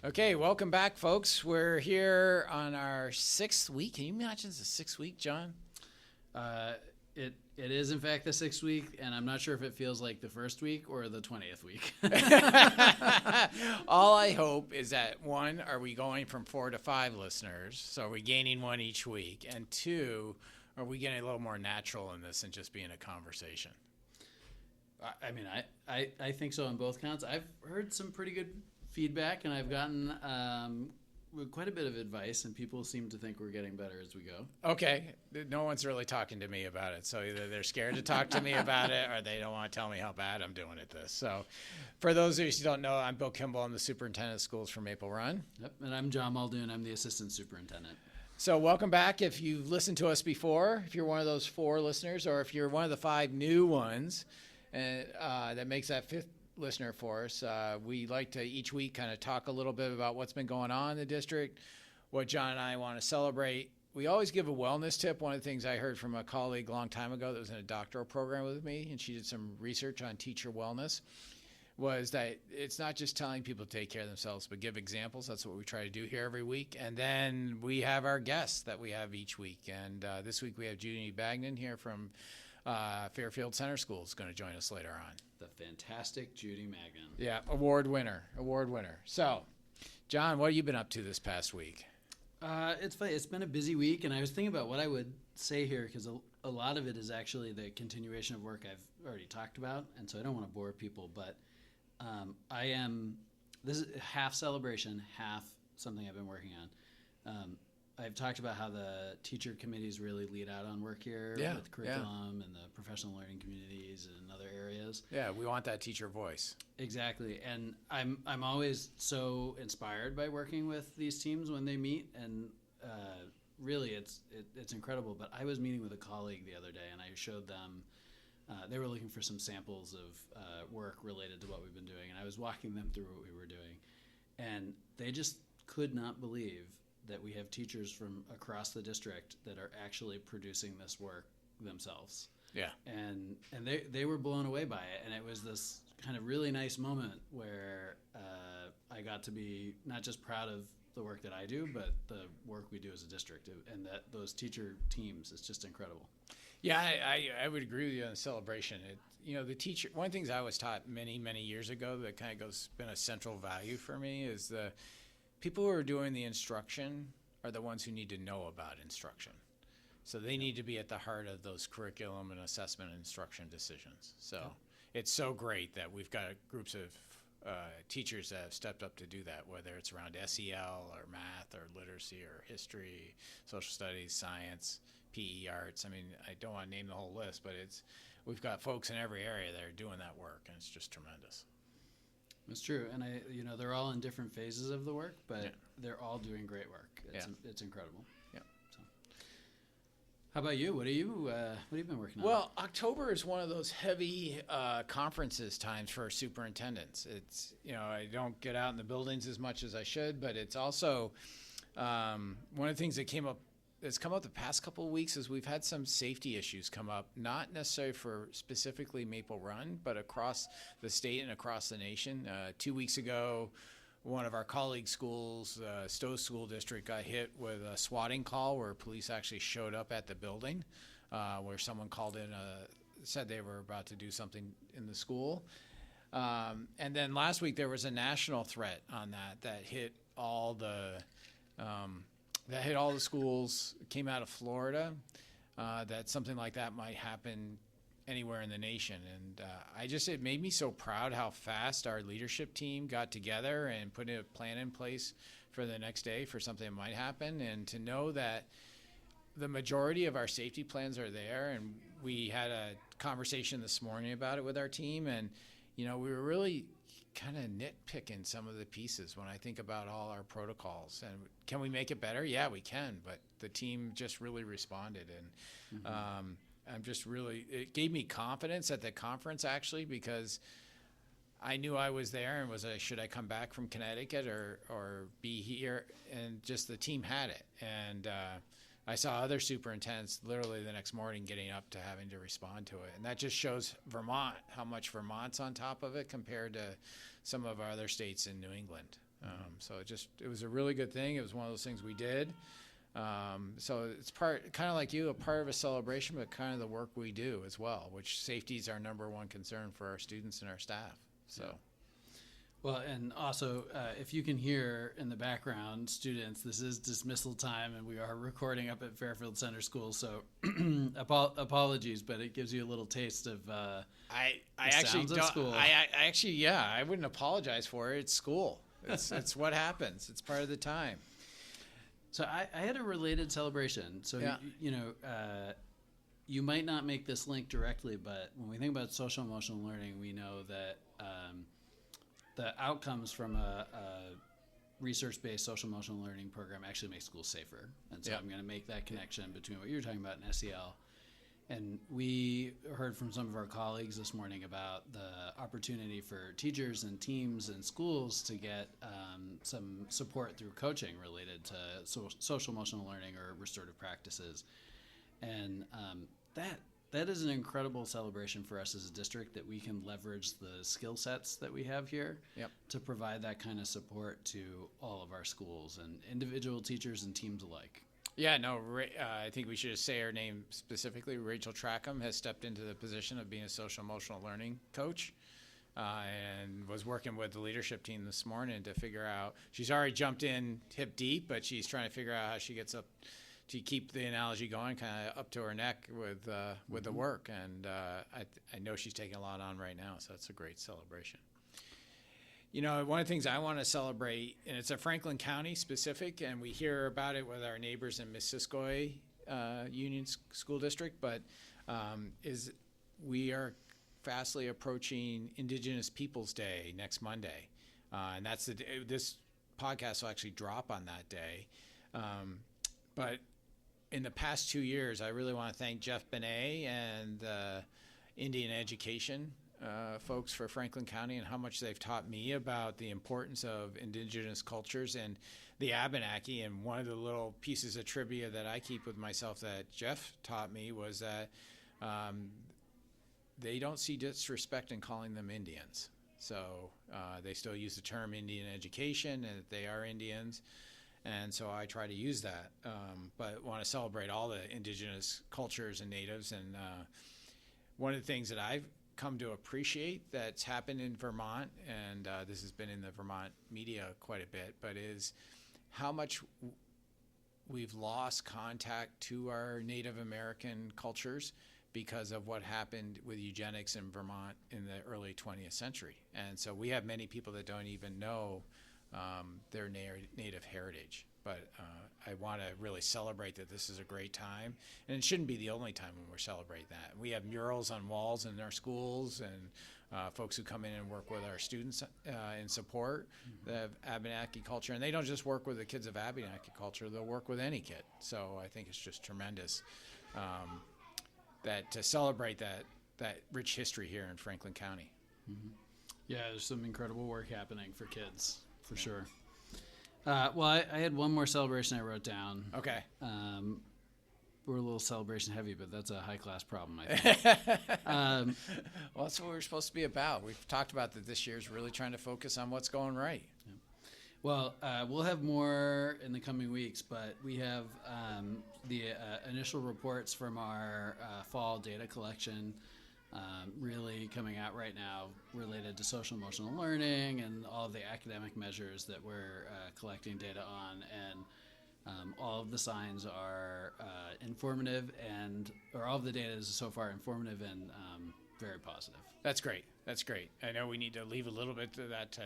Okay, welcome back, folks. We're here on our 6th week. Can you imagine it's the 6th week, John? It is, in fact, the 6th week, and I'm not sure if it feels like the first week or the 20th week. All I hope is that, one, are we going from 4 to 5 listeners? So are we gaining one each week? And two, are we getting a little more natural in this and just being a conversation? I mean, I think so on both counts. I've heard some pretty good feedback, and I've gotten quite a bit of advice, and people seem to think we're getting better as we go. Okay. No one's really talking to me about it. So either they're scared to talk to me about it or they don't want to tell me how bad I'm doing at this. So for those of you who don't know, I'm Bill Kimball. I'm the superintendent of schools for Maple Run. Yep, and I'm John Muldoon. I'm the assistant superintendent. So welcome back. If you've listened to us before, if you're one of those 4 listeners, or if you're one of the 5 new ones, that makes that 5th listener for us. We like to each week kind of talk a little bit about what's been going on in the district, what John and I want to celebrate. We always give a wellness tip. One of the things I heard from a colleague a long time ago that was in a doctoral program with me, and she did some research on teacher wellness, was that it's not just telling people to take care of themselves, but give examples. That's what we try to do here every week. And then we have our guests that we have each week. And this week we have Judy Magnan here from Fairfield Center School is going to join us later on. The fantastic Judy Magnan. Yeah, award winner. So, John, what have you been up to this past week? It's funny. It's been a busy week, and I was thinking about what I would say here because a lot of it is actually the continuation of work I've already talked about, and so I don't want to bore people, but this is half celebration, half something I've been working on. I've talked about how the teacher committees really lead out on work here with curriculum and the professional learning communities and other areas. Yeah, we want that teacher voice. Exactly, and I'm always so inspired by working with these teams when they meet, and really it's incredible. But I was meeting with a colleague the other day, and I showed them. They were looking for some samples of work related to what we've been doing, and I was walking them through what we were doing, and they just could not believe that we have teachers from across the district that are actually producing this work themselves. Yeah. And they were blown away by it, and it was this kind of really nice moment where I got to be not just proud of the work that I do, but the work we do as a district, and that those teacher teams, it's just incredible. Yeah, I would agree with you on the celebration. The teacher, one of the things I was taught many, many years ago that kind of been a central value for me is the people who are doing the instruction are the ones who need to know about instruction. So they need to be at the heart of those curriculum and assessment and instruction decisions. So it's so great that we've got groups of teachers that have stepped up to do that, whether it's around SEL or math or literacy or history, social studies, science, PE arts. I mean, I don't want to name the whole list, but we've got folks in every area that are doing that work, and it's just tremendous. It's true, and they're all in different phases of the work, but they're all doing great work. It's incredible. Yeah. So, how about you? What have you been working on? Well, October is one of those heavy conferences times for superintendents. It's I don't get out in the buildings as much as I should, but it's also one of the things that's come up the past couple of weeks is we've had some safety issues come up, not necessarily for specifically Maple Run, but across the state and across the nation. 2 weeks ago, one of our colleague schools, Stowe School District, got hit with a swatting call where police actually showed up at the building, where someone called in, said they were about to do something in the school. And then last week there was a national threat on that hit all the schools. Came out of Florida, that something like that might happen anywhere in the nation. And it made me so proud how fast our leadership team got together and put a plan in place for the next day for something that might happen. And to know that the majority of our safety plans are there. And we had a conversation this morning about it with our team. And, we were really kind of nitpicking some of the pieces when I think about all our protocols. And can we make it better? Yeah, we can. But the team just really responded. And it gave me confidence at the conference, actually, because I knew I was there and should I come back from Connecticut or be here? And just the team had it. And I saw other superintendents literally the next morning getting up to having to respond to it. And that just shows Vermont, how much Vermont's on top of it compared to some of our other states in New England. So it was a really good thing. It was one of those things we did. So it's kind of like you, a part of a celebration, but kind of the work we do as well, which safety is our number one concern for our students and our staff. So. Yeah. Well, and also, if you can hear in the background, students, this is dismissal time, and we are recording up at Fairfield Center School. So, apologies, but it gives you a little taste of I actually sounds of school. I wouldn't apologize for it. It's school. It's what happens. It's part of the time. So I had a related celebration. So Yeah. You might not make this link directly, but when we think about social emotional learning, we know that the outcomes from a research-based social emotional learning program actually make schools safer. And so I'm going to make that connection between what you're talking about and SEL. And we heard from some of our colleagues this morning about the opportunity for teachers and teams and schools to get some support through coaching related to social emotional learning or restorative practices. And that is an incredible celebration for us as a district, that we can leverage the skill sets that we have here to provide that kind of support to all of our schools and individual teachers and teams alike. Yeah, no, I think we should just say her name specifically. Rachel Trackham has stepped into the position of being a social emotional learning coach and was working with the leadership team this morning to figure out, she's already jumped in hip deep, but she's trying to figure out how she gets up to keep the analogy going, kind of up to her neck with the work. And I know she's taking a lot on right now, so it's a great celebration. You know, one of the things I want to celebrate, and it's a Franklin County specific, and we hear about it with our neighbors in Missisquoi Union School District, but is we are fastly approaching Indigenous Peoples Day next Monday. And that's this podcast will actually drop on that day. But in the past 2 years, I really want to thank Jeff Benet and Indian Education folks for Franklin County and how much they've taught me about the importance of indigenous cultures and the Abenaki. And one of the little pieces of trivia that I keep with myself that Jeff taught me was that they don't see disrespect in calling them Indians. So they still use the term Indian education and that they are Indians. And so I try to use that, but want to celebrate all the indigenous cultures and natives. And one of the things that I've come to appreciate that's happened in Vermont, and this has been in the Vermont media quite a bit, but is how much we've lost contact to our Native American cultures because of what happened with eugenics in Vermont in the early 20th century. And so we have many people that don't even know their native heritage. But I want to really celebrate that this is a great time. And it shouldn't be the only time when we're celebrating that. We have murals on walls in our schools and folks who come in and work with our students in support the Abenaki culture. And they don't just work with the kids of Abenaki culture, they'll work with any kid. So I think it's just tremendous that to celebrate that rich history here in Franklin County. Mm-hmm. Yeah, there's some incredible work happening for kids. For sure. Well, I had one more celebration I wrote down. Okay. We're a little celebration heavy, but that's a high-class problem, I think. Well, that's what we're supposed to be about. We've talked about that this year is really trying to focus on what's going right. Yeah. Well, we'll have more in the coming weeks, but we have the initial reports from our fall data collection really coming out right now related to social emotional learning and all of the academic measures that we're collecting data on. And all of the signs are informative or all of the data is so far informative and very positive. That's great. That's great. I know we need to leave a little bit to that to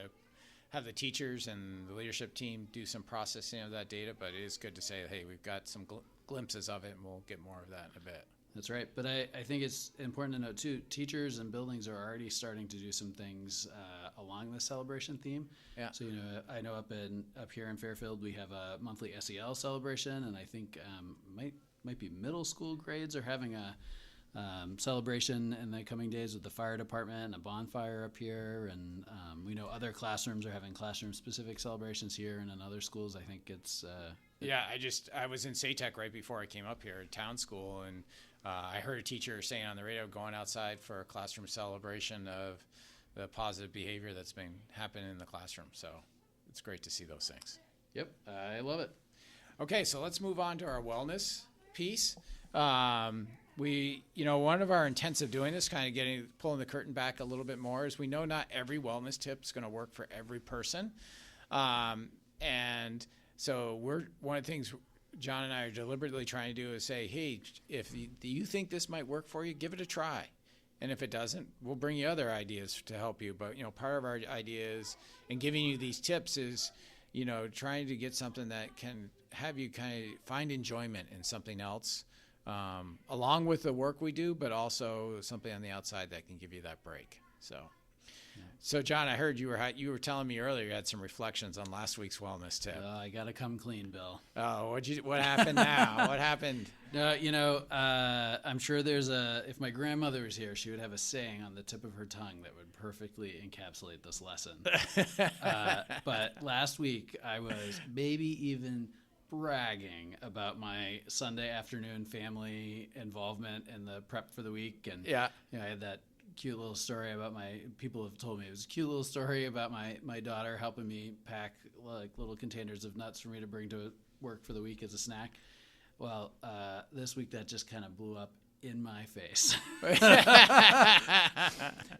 have the teachers and the leadership team do some processing of that data, but it is good to say, hey, we've got some glimpses of it and we'll get more of that in a bit. That's right. But I think it's important to note, too, teachers and buildings are already starting to do some things along the celebration theme. Yeah. So, I know up here in Fairfield, we have a monthly SEL celebration, and I think might be middle school grades are having a celebration in the coming days with the fire department and a bonfire up here. And we know other classrooms are having classroom-specific celebrations here, and in other schools, I think it's... Yeah, I was in SATEC right before I came up here at town school, and I heard a teacher saying on the radio going outside for a classroom celebration of the positive behavior that's been happening in the classroom. So it's great to see those things. Yep, I love it. Okay, so let's move on to our wellness piece. One of our intents of doing this, kind of pulling the curtain back a little bit more, is we know not every wellness tip is going to work for every person. And so one of the things John and I are deliberately trying to do is say, hey, if you think this might work for you, give it a try. And if it doesn't, we'll bring you other ideas to help you. But, part of our idea is, in giving you these tips is, trying to get something that can have you kind of find enjoyment in something else, along with the work we do, but also something on the outside that can give you that break. So John, I heard you were telling me earlier you had some reflections on last week's wellness tip. I got to come clean, Bill. Oh, what happened now? What happened? I'm sure if my grandmother was here, she would have a saying on the tip of her tongue that would perfectly encapsulate this lesson. But last week I was maybe even bragging about my Sunday afternoon family involvement in the prep for the week. And I had that cute little story about people have told me it was a cute little story about my daughter helping me pack like little containers of nuts for me to bring to work for the week as a snack. Well, this week that just kind of blew up in my face.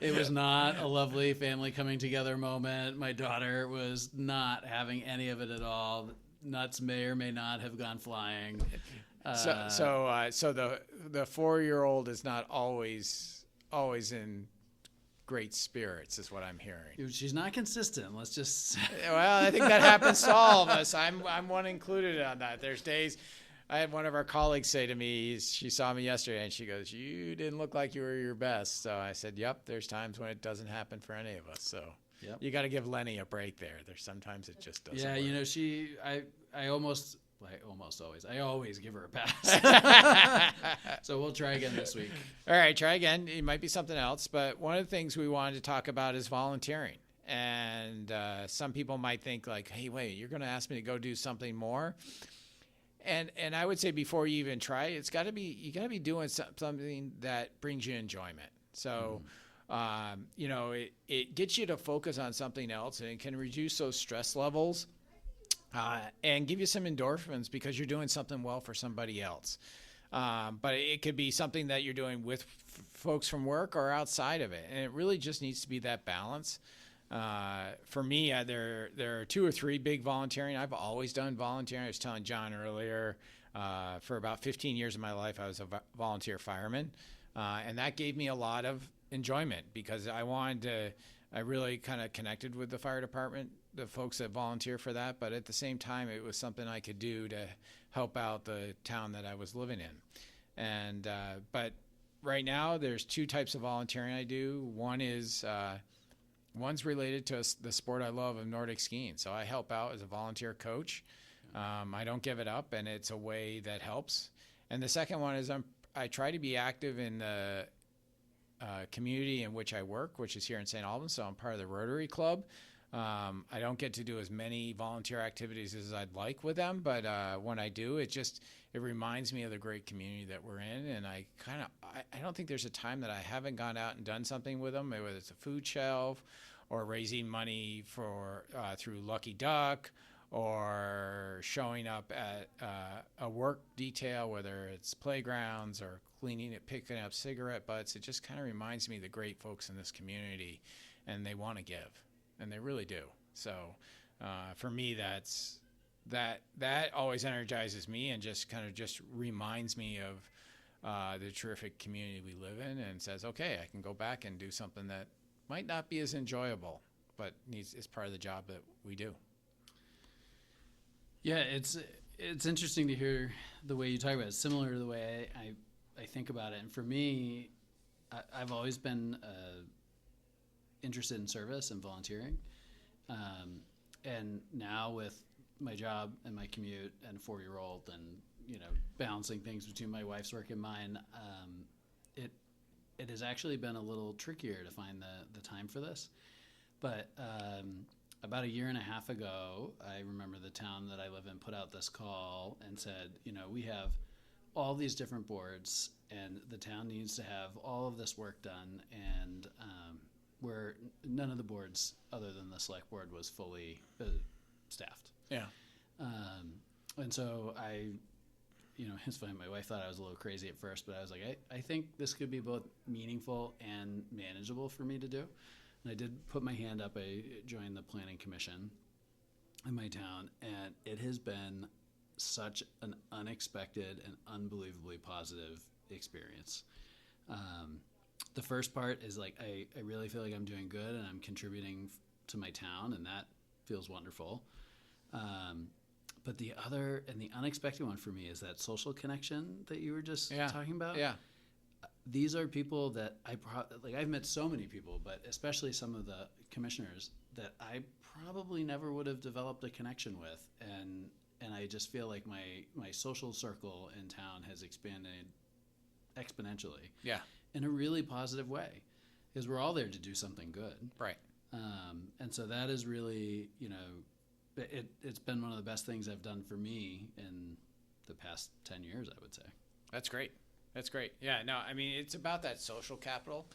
It was not a lovely family coming together moment. My daughter was not having any of it at all. Nuts may or may not have gone flying. So the 4-year-old is not always in great spirits, is what I'm hearing. She's not consistent. Let's just. Well, I think that happens to all of us. I'm one included on that. There's days. I had one of our colleagues say to me, she saw me yesterday, and she goes, "You didn't look like you were your best." So I said, "Yep, there's times when it doesn't happen for any of us." So you got to give Lenny a break there. There's sometimes it just doesn't. Yeah, I always give her a pass. So we'll try again this week. All right, try again. It might be something else, but one of the things we wanted to talk about is volunteering. And some people might think like, hey, wait, you're going to ask me to go do something more? And I would say before you even try it, you got to be doing something that brings you enjoyment. So, it gets you to focus on something else, and it can reduce those stress levels. And give you some endorphins because you're doing something well for somebody else. But it could be something that you're doing with folks from work or outside of it. And it really just needs to be that balance. For me, there are 2 or 3 big volunteering. I've always done volunteering. I was telling John earlier, for about 15 years of my life, I was a volunteer fireman. And that gave me a lot of enjoyment because I really kind of connected with the fire department, the folks that volunteer for that, but at the same time, it was something I could do to help out the town that I was living in. And but right now, there's 2 types of volunteering I do. One's related to the sport I love of Nordic skiing. So I help out as a volunteer coach. I don't give it up, and it's a way that helps. And the second one is I try to be active in the community in which I work, which is here in St. Albans. So I'm part of the Rotary Club. I don't get to do as many volunteer activities as I'd like with them, but when I do, it reminds me of the great community that we're in. And I don't think there's a time that I haven't gone out and done something with them, whether it's a food shelf or raising money for through Lucky Duck or showing up at a work detail, whether it's playgrounds or picking up cigarette butts. It just kind of reminds me of the great folks in this community, and they want to give. And they really do. So for me, that always energizes me and just reminds me of the terrific community we live in, and says, okay, I can go back and do something that might not be as enjoyable, but is part of the job that we do. Yeah, it's interesting to hear the way you talk about it. It's similar to the way I think about it. And for me, I've always been interested in service and volunteering, and now with my job and my commute and a 4-year-old and balancing things between my wife's work and mine, it has actually been a little trickier to find the time for this. But about 1.5 years ago, I remember the town that I live in put out this call and said, we have all these different boards and the town needs to have all of this work done, and where none of the boards other than the select board was fully staffed. Yeah. And so it's funny. My wife thought I was a little crazy at first, but I was like, I think this could be both meaningful and manageable for me to do. And I did put my hand up. I joined the planning commission in my town, and it has been such an unexpected and unbelievably positive experience. The first part is like, I really feel like I'm doing good and I'm contributing to my town, and that feels wonderful. But the other and the unexpected one for me is that social connection that you were just talking about. Yeah. These are people that I've met so many people, but especially some of the commissioners that I probably never would have developed a connection with. And I just feel like my social circle in town has expanded exponentially. Yeah. In a really positive way, because we're all there to do something good. Right. And so that is really, it's been one of the best things I've done for me in the past 10 years, I would say. That's great. That's great. Yeah, no, I mean, it's about that social capital.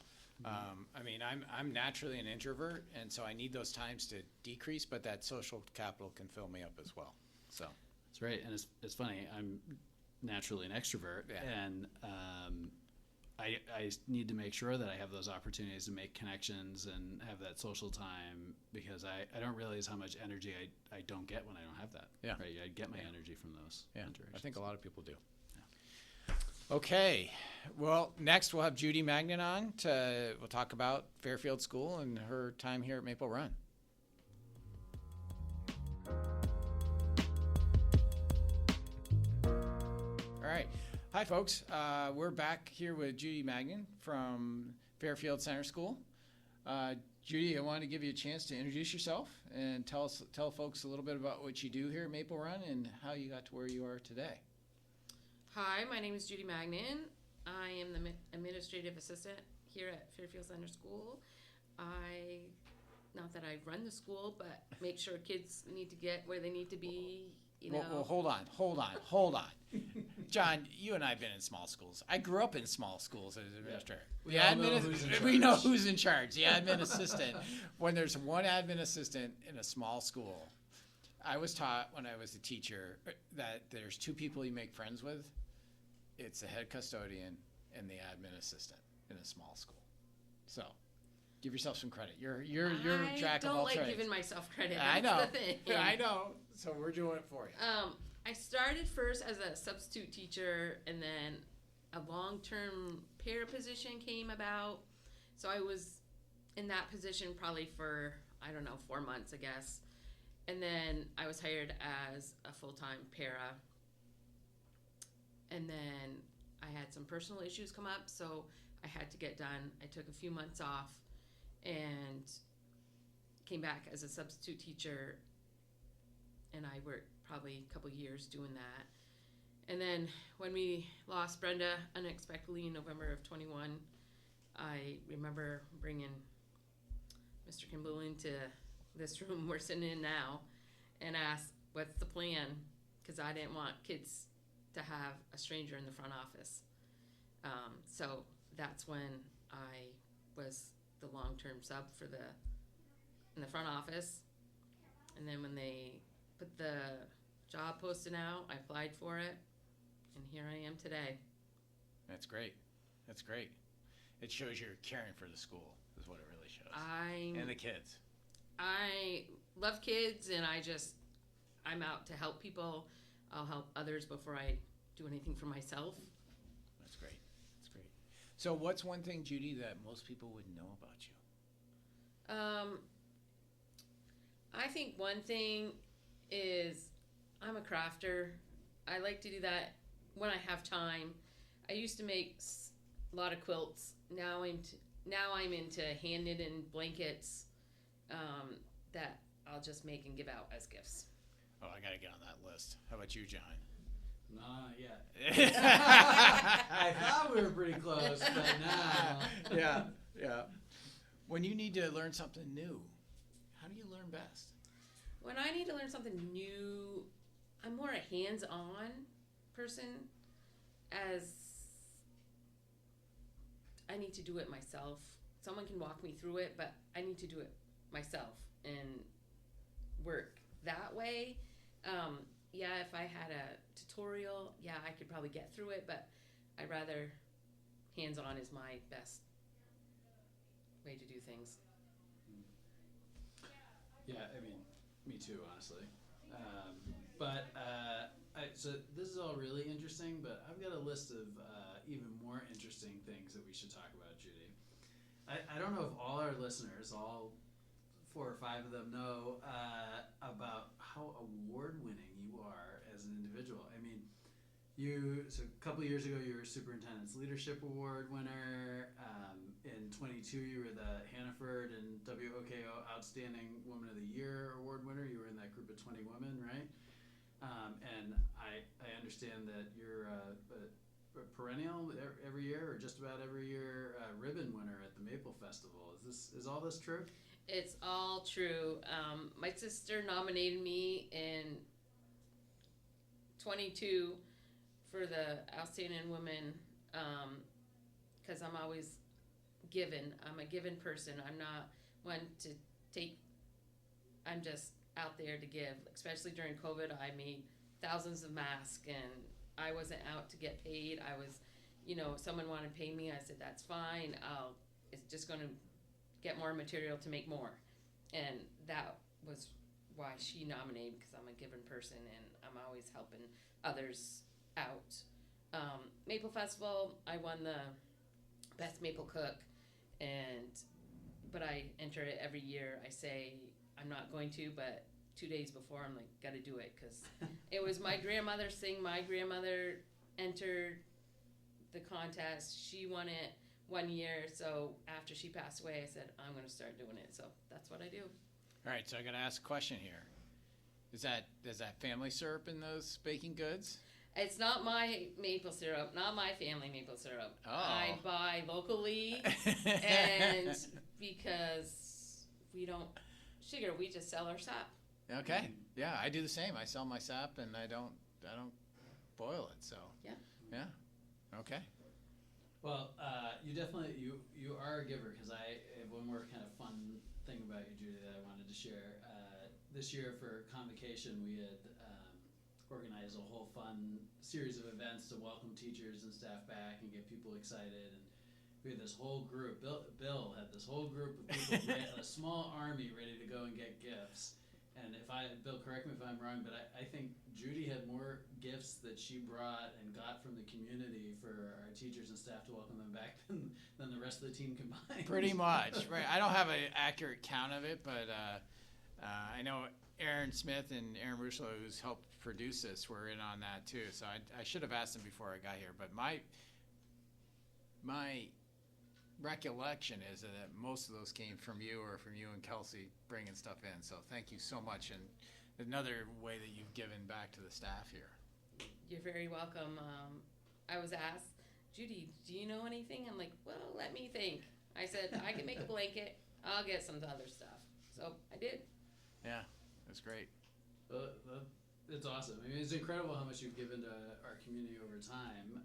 I mean, I'm naturally an introvert, and so I need those times to decrease, but that social capital can fill me up as well. So that's right. And it's funny. I'm naturally an extrovert, and I need to make sure that I have those opportunities to make connections and have that social time, because I don't realize how much energy I don't get when I don't have that. Yeah. Right. I get my energy from those interactions. I think a lot of people do. Okay, well, next we'll have Judy Magnan on. We'll talk about Fairfield School and her time here at Maple Run. All right. Hi, folks. We're back here with Judy Magnan from Fairfield Center School. Judy, I wanted to give you a chance to introduce yourself and tell folks a little bit about what you do here at Maple Run and how you got to where you are today. Hi, my name is Judy Magnan. I am the administrative assistant here at Fairfield Center School. Not that I run the school, but make sure kids need to get where they need to be, Well, hold on. John, you and I have been in small schools. I grew up in small schools as an administrator. We know who's in charge. The admin assistant. When there's one admin assistant in a small school, I was taught when I was a teacher that there's two people you make friends with. It's the head custodian and the admin assistant in a small school. So, give yourself some credit. You're jack of all trades. I don't like giving myself credit. I know. That's the thing. I know. So we're doing it for you. I started first as a substitute teacher, and then a long-term para position came about. So I was in that position probably for 4 months, I guess. And then I was hired as a full-time para. And then I had some personal issues come up, so I had to get done. I took a few months off and came back as a substitute teacher, and I worked probably a couple years doing that. And then when we lost Brenda unexpectedly in November of 21, I remember bringing Mr. Kimball into this room we're sitting in now and asked, what's the plan? Because I didn't want kids to have a stranger in the front office. So that's when I was the long-term sub in the front office. And then when they put the job posting out, I applied for it, and here I am today. That's great. It shows you're caring for the school, is what it really shows. And the kids. I love kids, and I'm out to help people. I'll help others before I do anything for myself. That's great. So what's one thing, Judy, that most people wouldn't know about you? I think one thing is I'm a crafter. I like to do that when I have time. I used to make a lot of quilts. Now I'm into hand-knitted blankets that I'll just make and give out as gifts. Oh, I got to get on that list. How about you, John? Not yet. I thought we were pretty close, but no. Yeah. When you need to learn something new, how do you learn best? When I need to learn something new, I'm more a hands-on person, as I need to do it myself. Someone can walk me through it, but I need to do it myself and work that way. Yeah, if I had a tutorial, yeah, I could probably get through it, but I'd rather hands-on is my best way to do things. Yeah, I mean, me too, honestly. So this is all really interesting, but I've got a list of even more interesting things that we should talk about, Judy. I don't know if all our listeners, all 4 or 5 of them, know about how award-winning you are as an individual. I mean, so a couple of years ago, you were Superintendent's Leadership Award winner. In 22, you were the Hannaford and WOKO Outstanding Woman of the Year Award winner. You were in that group of 20 women, right? And I understand that you're a perennial every year, or just about every year, ribbon winner at the Maple Festival. Is all this true? It's all true. My sister nominated me in 22 for the Outstanding Woman, because I'm always given. I'm a given person. I'm not one to take. I'm just out there to give. Especially during COVID, I made thousands of masks, and I wasn't out to get paid. I was, if someone wanted to pay me, I said that's fine. It's just going to get more material to make more, and that was why she nominated, because I'm a given person and I'm always helping others out. Maple Festival, I won the best maple cook, but I enter it every year. I say I'm not going to, but 2 days before I'm like, gotta do it, because it was my grandmother's thing. My grandmother entered the contest. She won it 1 year, so after she passed away, I said I'm gonna start doing it. So that's what I do. All right, so I gotta ask a question here. Is that family syrup in those baking goods? It's not my maple syrup, not my family maple syrup. Oh. I buy locally, and because we don't sugar, we just sell our sap. Okay. Yeah, I do the same. I sell my sap, and I don't boil it. So. Yeah. Okay. Well, you definitely you are a giver, because I have one more kind of fun thing about you, Judy, that I wanted to share. This year for Convocation, we had organized a whole fun series of events to welcome teachers and staff back and get people excited. And we had this whole group. Bill had this whole group of people, a small army ready to go and get gifts. And Bill, correct me if I'm wrong, but I think Judy had more gifts that she brought and got from the community for our teachers and staff to welcome them back than the rest of the team combined. Pretty much, right? I don't have an accurate count of it, but I know Aaron Smith and Aaron Russo, who's helped produce this, were in on that too. So I should have asked them before I got here, but my recollection is that most of those came from you, or from you and Kelsey bringing stuff in. So thank you so much, and another way that you've given back to the staff here. You're very welcome. I was asked, Judy, do you know anything? I'm like, well, let me think. I said, I can make a blanket. I'll get some other stuff. So I did. Yeah, that's great. It's awesome. I mean, it's incredible how much you've given to our community over time.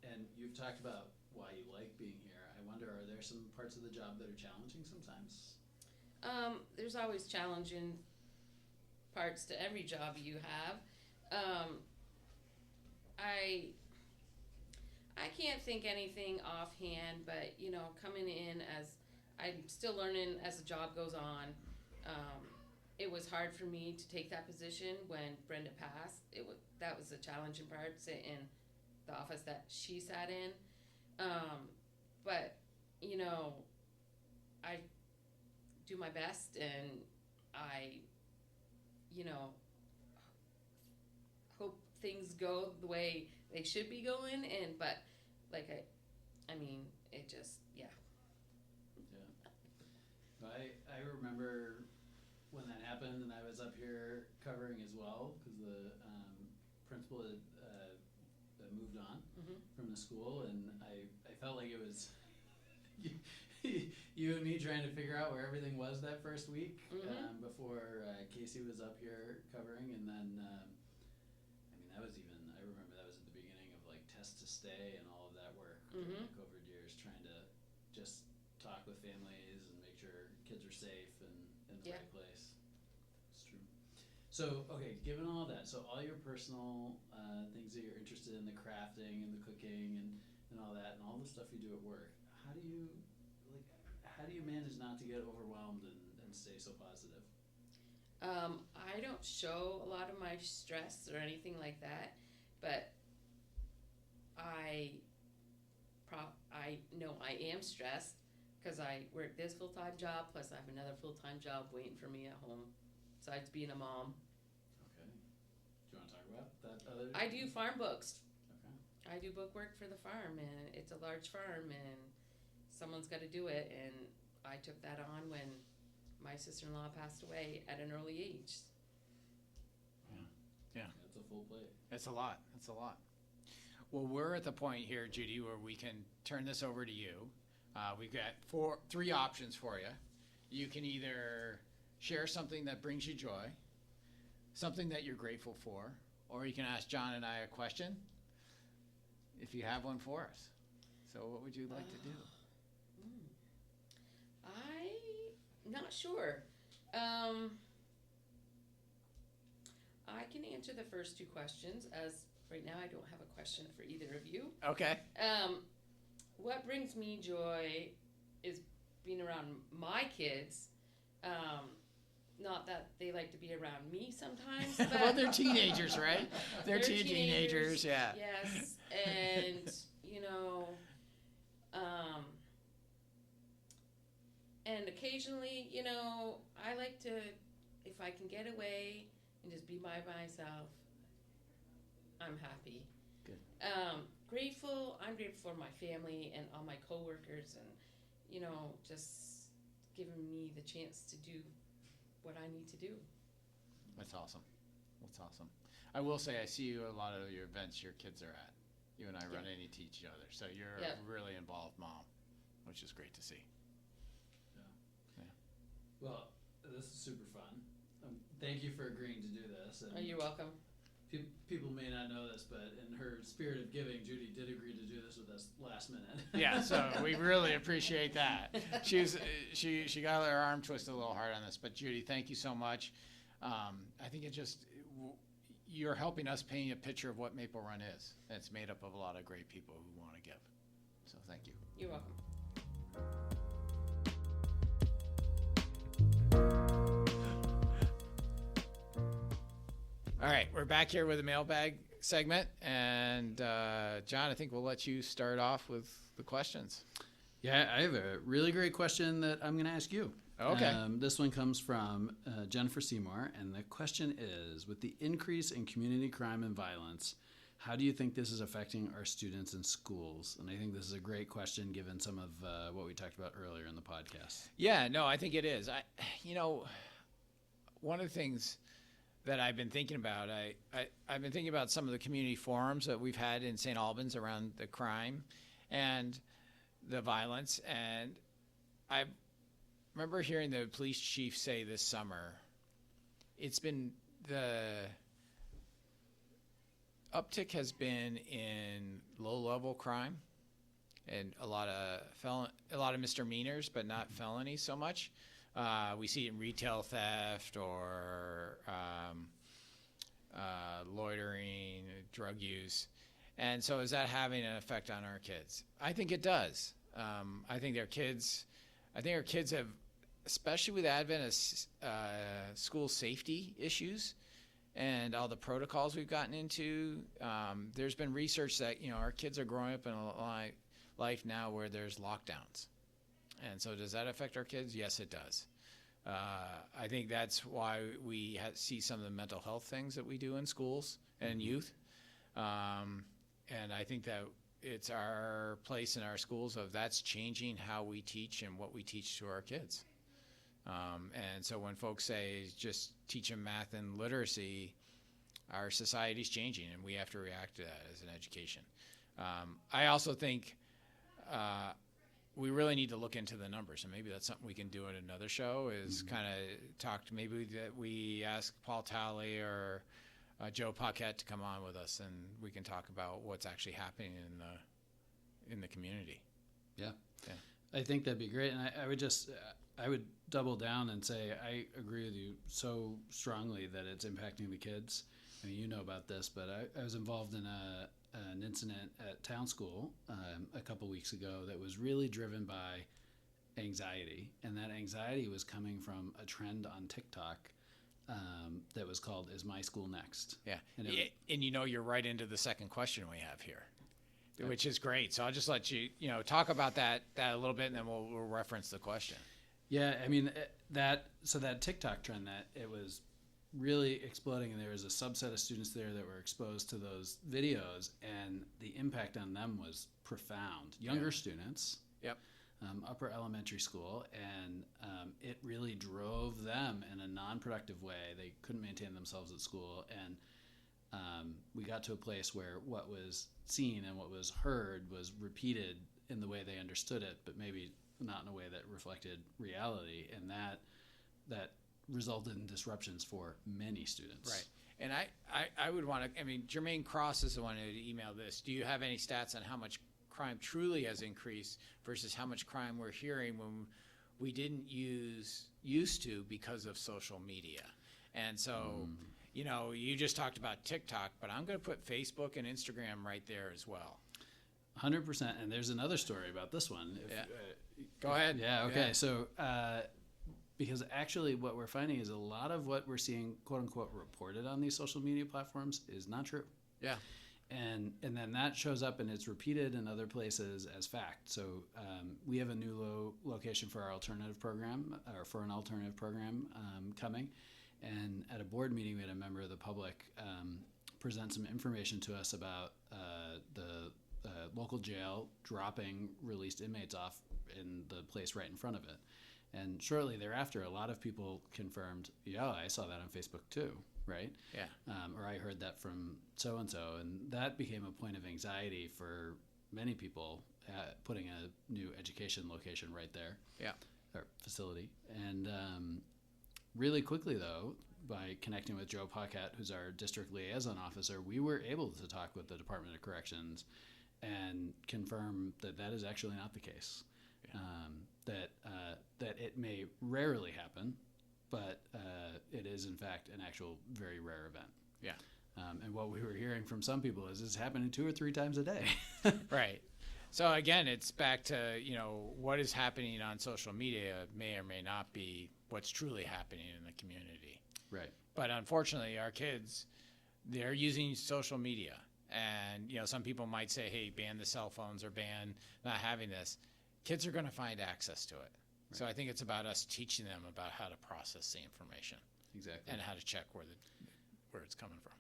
And you've talked about why you like being here. I wonder, are there some parts of the job that are challenging sometimes? There's always challenging parts to every job you have. I can't think anything offhand, but coming in as I'm still learning as the job goes on. It was hard for me to take that position when Brenda passed. That was a challenging part, sit in the office that she sat in. But I do my best, and I hope things go the way they should be going. But it just Yeah. I remember when that happened, and I was up here covering as well, because the principal had moved on from the school, and I felt like it was you and me trying to figure out where everything was that first week before Casey was up here covering, and then I remember that was at the beginning of like Test to Stay and all of that work during the COVID years, trying to just talk with families and make sure kids are safe and in the right place. It's true. So, okay, given all that, so all your personal things that you're interested in, the crafting and the cooking and all that, and all the stuff you do at work, how do you manage not to get overwhelmed and stay so positive? I don't show a lot of my stress or anything like that, but I know I am stressed because I work this full-time job, plus I have another full-time job waiting for me at home, besides being a mom. Okay. Do you want to talk about that other? I do farm books. Okay. I do book work for the farm, and it's a large farm, and someone's got to do it, and I took that on when my sister-in-law passed away at an early age. Yeah. That's a full plate. It's a lot. It's a lot. Well, we're at the point here, Judy, where we can turn this over to you. We've got three options for you. You can either share something that brings you joy, something that you're grateful for, or you can ask John and I a question if you have one for us. So what would you like to do? I'm not sure. I can answer the first two questions, as right now I don't have a question for either of you. Okay. What brings me joy is being around my kids. Not that they like to be around me sometimes, but Well, they're teenagers, right? They're teenagers, yeah. Yes, and and occasionally, I like to, if I can get away and just be by myself, I'm happy. Good. Grateful. I'm grateful for my family and all my coworkers, and just giving me the chance to do what I need to do. That's awesome. That's awesome. I will say I see you at a lot of your events your kids are at. You and I run into each other, so you're a really involved mom, which is great to see. Yeah. Well, this is super fun. Thank you for agreeing to do this. And You're welcome. people may not know this, but in her spirit of giving, Judy did agree to do this with us last minute. Yeah, so we really appreciate that. She got her arm twisted a little hard on this, but Judy, thank you so much. I think you're helping us paint a picture of what Maple Run is. And it's made up of a lot of great people who want to give. So thank you. You're welcome. All right, we're back here with the mailbag segment, and John, I think we'll let you start off with the questions. Yeah, I have a really great question that I'm going to ask you. Okay. This one comes from Jennifer Seymour, and the question is, with the increase in community crime and violence, how do you think this is affecting our students in schools? And I think this is a great question given some of what we talked about earlier in the podcast. Yeah, no, I think it is. One of the things that I've been thinking about, I've been thinking about some of the community forums that we've had in St. Albans around the crime and the violence. And I remember hearing the police chief say this summer, it's been the uptick has been in low-level crime and a lot of misdemeanors, but not felonies so much. We see it in retail theft or loitering, drug use. And so is that having an effect on our kids? I think it does. I think our kids have, especially with the advent of school safety issues and all the protocols we've gotten into, there's been research that, our kids are growing up in a life now where there's lockdowns. And so does that affect our kids? Yes, it does. I think that's why we see some of the mental health things that we do in schools and youth. And I think that it's our place in our schools of that's changing how we teach and what we teach to our kids. And so when folks say just teach them math and literacy, our society's changing and we have to react to that as an education. I also think we really need to look into the numbers, and maybe that's something we can do at another show is kind of talk to maybe that we ask Paul Talley or Joe Paquette to come on with us, and we can talk about what's actually happening in the community. Yeah. I think that'd be great. And I would just, I would double down and say I agree with you so strongly that it's impacting the kids. I mean, you know about this, but I was involved in an incident at Town School a couple weeks ago that was really driven by anxiety, and that anxiety was coming from a trend on TikTok that was called "Is My School Next?" Yeah, and you're right into the second question we have here, which is great. So I'll just let you talk about that a little bit, and then we'll reference the question. Yeah, I mean that TikTok trend, that it was really exploding, and there was a subset of students there that were exposed to those videos, and the impact on them was profound. Younger students, yep, upper elementary school, and it really drove them in a non-productive way. They couldn't maintain themselves at school, and we got to a place where what was seen and what was heard was repeated in the way they understood it, but maybe not in a way that reflected reality, and that resulted in disruptions for many students. Right. And I would want to, Jermaine Cross is the one who emailed this. Do you have any stats on how much crime truly has increased versus how much crime we're hearing when we didn't used to because of social media? And so, you just talked about TikTok, but I'm going to put Facebook and Instagram right there as well. 100%. And there's another story about this one. Go ahead. Yeah, okay. Yeah. So, because actually what we're finding is a lot of what we're seeing, quote unquote, reported on these social media platforms is not true. Yeah. And then that shows up and it's repeated in other places as fact. So we have a new location for our alternative program, or for an alternative program coming. And at a board meeting, we had a member of the public present some information to us about the local jail dropping released inmates off in the place right in front of it. And shortly thereafter, a lot of people confirmed, yeah, I saw that on Facebook too, right? Yeah. Or I heard that from so-and-so. And that became a point of anxiety for many people, putting a new education location right there. Yeah. Or facility. And really quickly, though, by connecting with Joe Paquette, who's our district liaison officer, we were able to talk with the Department of Corrections and confirm that that is actually not the case. Yeah. That it may rarely happen, but it is in fact an actual very rare event. Yeah. And what we were hearing from some people is it's happening 2 or 3 times a day. Right. So again, it's back to what is happening on social media may or may not be what's truly happening in the community. Right. But unfortunately, our kids, they're using social media. And, some people might say, hey, ban the cell phones or ban not having this. Kids are going to find access to it. Right. So I think it's about us teaching them about how to process the information. Exactly. And how to check where it's coming from.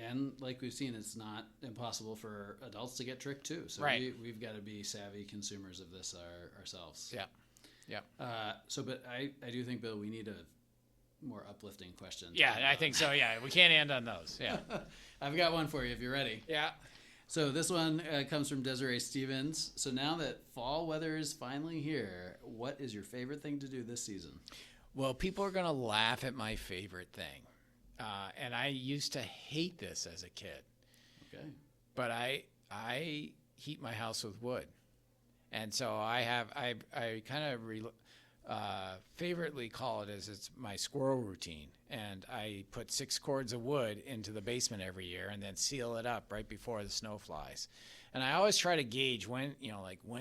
And like we've seen, it's not impossible for adults to get tricked too. So right. we've got to be savvy consumers of this ourselves. Yeah. Yeah. But I do think, Bill, we need a more uplifting question. Yeah, I think so. Yeah, we can't end on those. Yeah. I've got one for you if you're ready. Yeah. So this one comes from Desiree Stevens. So now that fall weather is finally here, what is your favorite thing to do this season? Well, people are going to laugh at my favorite thing. And I used to hate this as a kid. Okay. But I heat my house with wood. And so I kind of favoritely call it as it's my squirrel routine. And I put 6 cords of wood into the basement every year and then seal it up right before the snow flies. And I always try to gauge when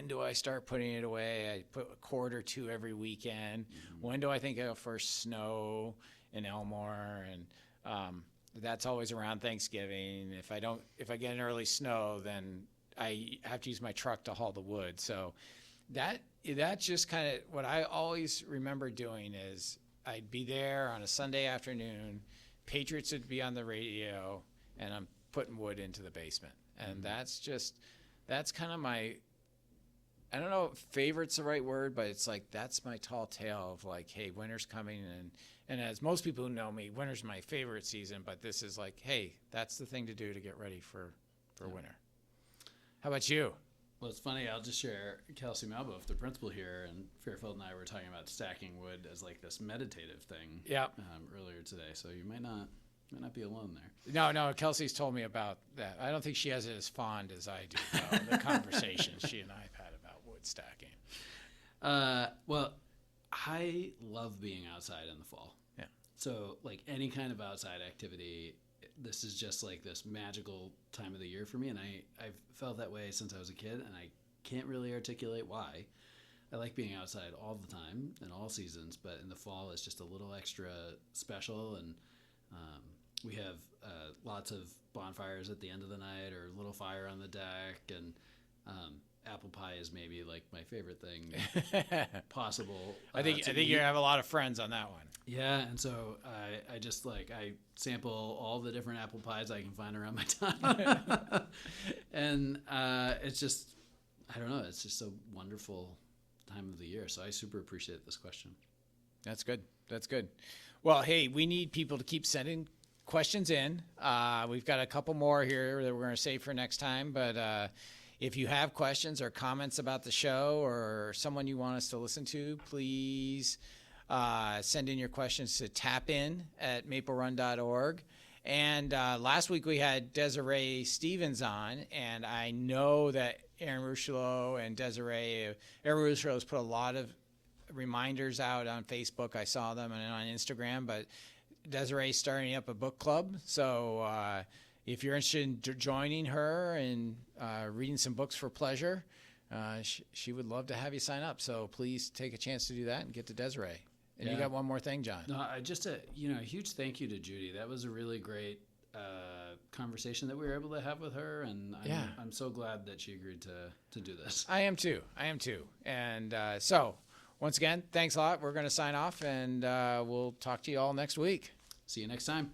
do I start putting it away? I put a cord or 2 every weekend. Mm-hmm. When do I think it'll first snow in Elmore? And that's always around Thanksgiving. If I get an early snow, then I have to use my truck to haul the wood. So that's just kind of what I always remember doing is I'd be there on a Sunday afternoon, Patriots would be on the radio, and I'm putting wood into the basement. And that's kind of my, I don't know if favorite's the right word, but it's like that's my tall tale of like, hey, winter's coming. And as most people who know me, winter's my favorite season, but this is like, hey, that's the thing to do to get ready for winter. How about you? Well, it's funny. I'll just share Kelsey Malboff, the principal here, and Fairfield and I were talking about stacking wood as like this meditative thing. Yeah. Earlier today, so you might not be alone there. No. Kelsey's told me about that. I don't think she has it as fond as I do. Though, the conversations she and I have had about wood stacking. Well, I love being outside in the fall. Yeah. So like any kind of outside activity, this is just like this magical time of the year for me. And I've felt that way since I was a kid, and I can't really articulate why. I like being outside all the time in all seasons, but in the fall it's just a little extra special. And we have lots of bonfires at the end of the night, or a little fire on the deck, and apple pie is maybe like my favorite thing possible. I think you have a lot of friends on that one. Yeah, and so I just like I sample all the different apple pies I can find around my town, and it's just I don't know, it's just a wonderful time of the year. So I super appreciate this question. That's good. That's good. Well, hey, we need people to keep sending questions in. We've got a couple more here that we're going to save for next time, but if you have questions or comments about the show or someone you want us to listen to, please send in your questions to tapin@maplerun.org. And last week we had Desiree Stevens on, and I know that Aaron Rushlow and Aaron Rushlow has put a lot of reminders out on Facebook. I saw them, and on Instagram, but Desiree's starting up a book club. So if you're interested in joining her and reading some books for pleasure, she would love to have you sign up. So please take a chance to do that and get to Desiree. And you got one more thing, John. No, just a huge thank you to Judy. That was a really great conversation that we were able to have with her, and I'm so glad that she agreed to do this. I am too. And so once again, thanks a lot. We're going to sign off, and we'll talk to you all next week. See you next time.